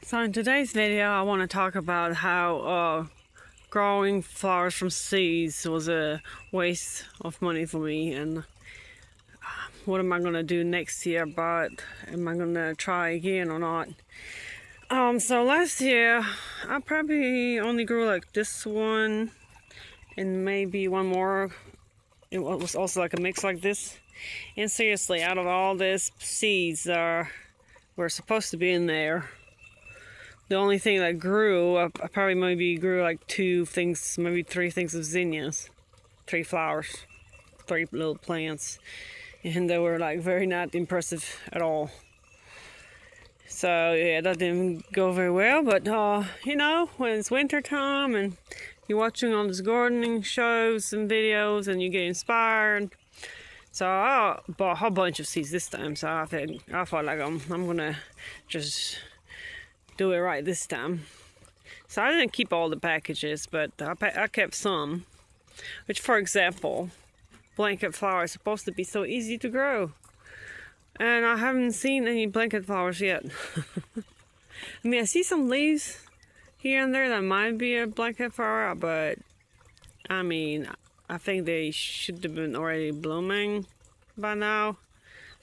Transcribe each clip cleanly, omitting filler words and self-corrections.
So in today's video, I want to talk about how growing flowers from seeds was a waste of money for me, and what am I going to do next year about am I going to try again or not. So last year, I probably only grew like this one and maybe one more. It was also like a mix like this. And seriously, out of all these seeds that were supposed to be in there, the only thing that grew, I probably maybe grew like two things, maybe three things of zinnias, three flowers, three little plants, and they were like very not impressive at all. So yeah, that didn't go very well. But you know, when it's winter time and you're watching all these gardening shows and videos and you get inspired. So I bought a whole bunch of seeds this time. So I thought like I'm gonna just do it right this time. So I didn't keep all the packages, but I kept some. Which, for example, blanket flower is supposed to be so easy to grow, and I haven't seen any blanket flowers yet. I mean, I see some leaves here and there that might be a blanket flower, but I mean, I think they should have been already blooming by now.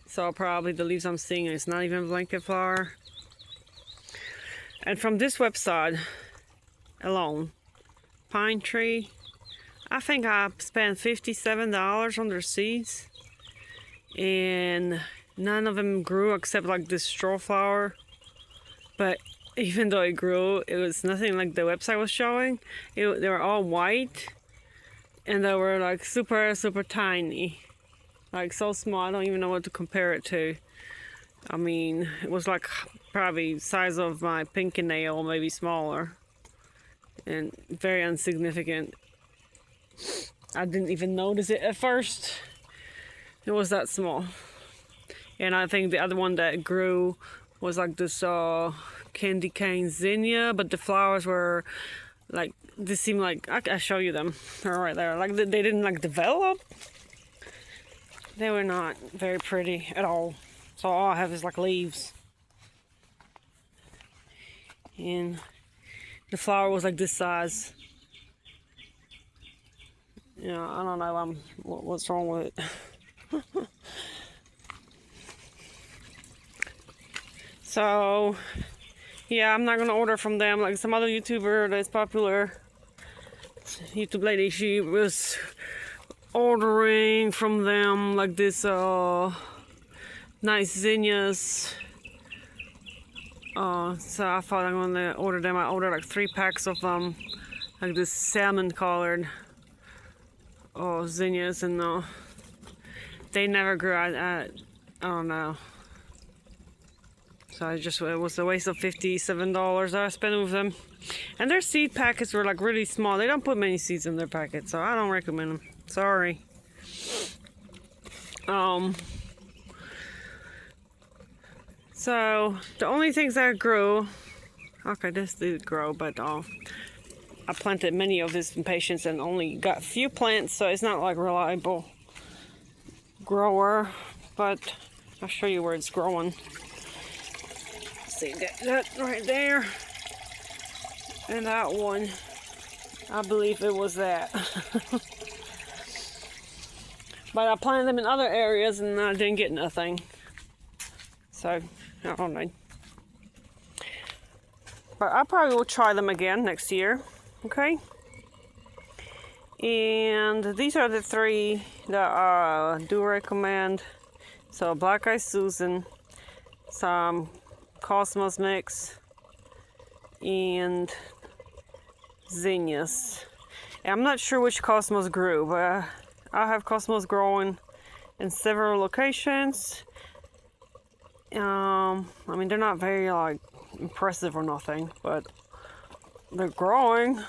So probably the leaves I'm seeing is not even blanket flower. And from this website alone, Pine Tree, I think I spent $57 on their seeds, and none of them grew except like this straw flower. But even though it grew, it was nothing like the website was showing. They were all white, and they were like super tiny, like so small. I don't even know what to compare it to. I mean, it was like probably size of my pinky nail, maybe smaller, and very insignificant. I didn't even notice it at first. It was that small. And I think the other one that grew was like this candy cane zinnia, but the flowers were like, they seem like, I'll show you them. They're right there. Like they didn't like develop. They were not very pretty at all. So all I have is like leaves. And the flower was like this size. You know, I don't know what's wrong with it. So, yeah, I'm not gonna order from them. Like some other YouTuber that's popular, YouTube lady, she was ordering from them like this nice zinnias. So I thought I'm gonna order them. I ordered like 3 packs of like this salmon colored zinnias, and they never grew. I don't know. So it was a waste of $57 I spent with them. And their seed packets were like really small. They don't put many seeds in their packets, so I don't recommend them. Sorry. So the only things that grew, okay, this did grow, but I planted many of these in patience and only got few plants, so it's not like reliable grower. But I'll show you where it's growing. See that right there, and that one, I believe it was that. But I planted them in other areas and I didn't get nothing, so I don't know. But I probably will try them again next year. Okay, and these are the 3 that I do recommend. So Black Eyed Susan, some Cosmos mix, and zinnias. And I'm not sure which Cosmos grew, but I have Cosmos growing in several locations. I mean, they're not very like impressive or nothing, but they're growing.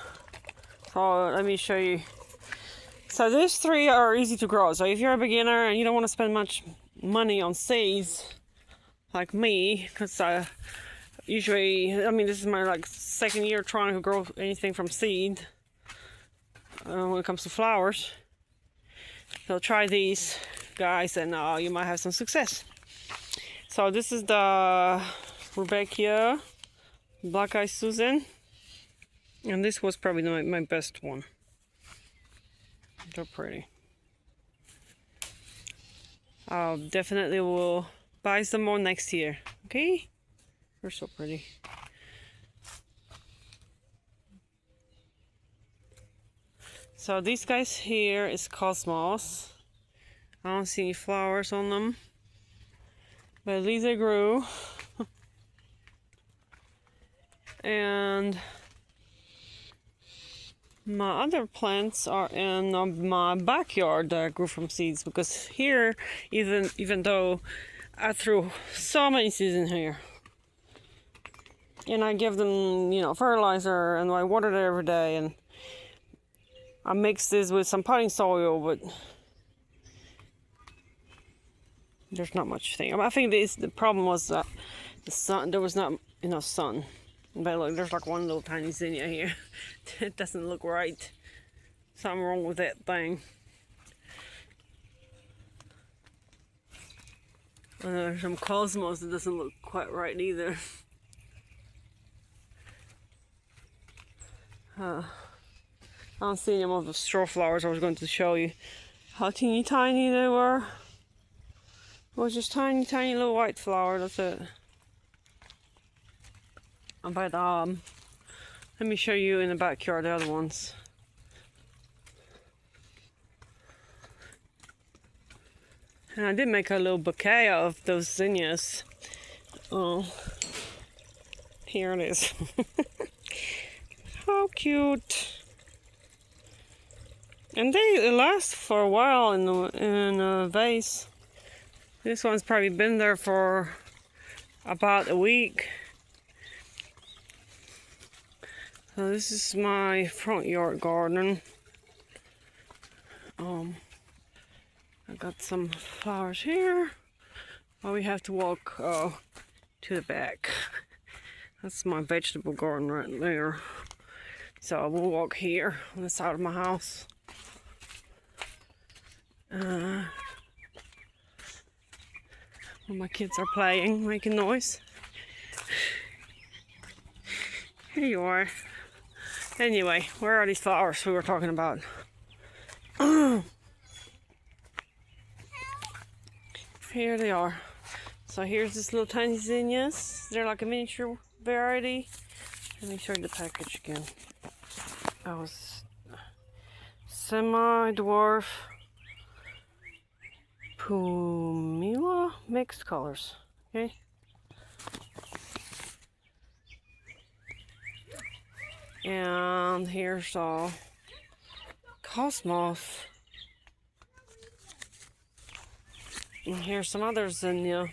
So let me show you. So these 3 are easy to grow. So if you're a beginner and you don't want to spend much money on seeds, like me, because usually, I mean, this is my like 2nd year trying to grow anything from seed when it comes to flowers. So try these guys, and you might have some success. So this is the Rudbeckia Black Eyed Susan. And this was probably my best one. They're pretty. I'll definitely will buy some more next year. Okay? They're so pretty. So these guys here is Cosmos. I don't see any flowers on them. But at least they grew. And my other plants are in my backyard that I grew from seeds, because here, even though I threw so many seeds in here, and I give them, you know, fertilizer, and I water it every day, and I mix this with some potting soil, but there's not much thing. I think the problem was that the sun, there was not enough sun. But look, there's like one little tiny zinnia here. It doesn't look right. Something wrong with that thing. And there's some Cosmos that doesn't look quite right either. I don't see any of the straw flowers I was going to show you. How teeny tiny they were. It was just tiny, tiny little white flower, that's it. But let me show you in the backyard the other ones. And I did make a little bouquet of those zinnias. Oh, here it is. How cute! And they last for a while in a vase. This one's probably been there for about a week. So this is my front yard garden. I got some flowers here. Well, we have to walk to the back. That's my vegetable garden right there. So we'll walk here on the side of my house. Well, my kids are playing, making noise. Here you are. Anyway, where are these flowers we were talking about? Here they are. So here's this little tiny zinnias. They're like a miniature variety. Let me show you the package again. That was semi-dwarf Pumila mixed colors. Okay. And here's all Cosmos. And here's some others zinnia.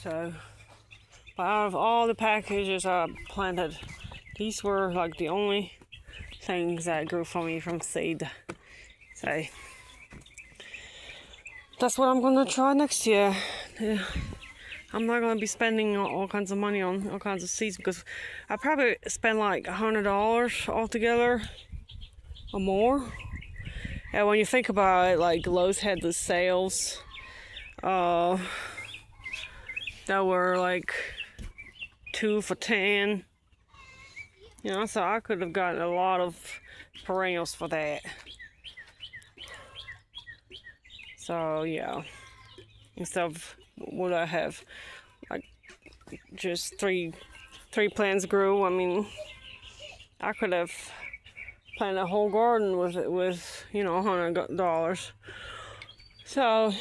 So, out of all the packages I planted, these were like the only things that grew for me from seed. So, that's what I'm gonna try next year. Yeah. I'm not gonna be spending all kinds of money on all kinds of seeds, because I probably spend like $100 altogether or more. And when you think about it, like Lowe's had the sales that were like 2 for $10. You know, so I could have gotten a lot of perennials for that. So yeah, instead of what I have, like just three plants grew. I mean, I could have planted a whole garden with you know, $100. So,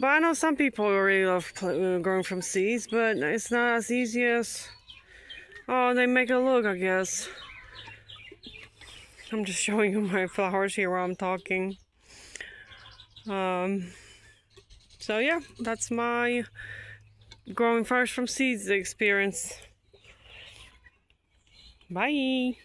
but I know some people really love growing from seeds, but it's not as easy as, oh, they make it look, I guess. I'm just showing you my flowers here while I'm talking. So yeah, that's my growing flowers from seeds experience. Bye.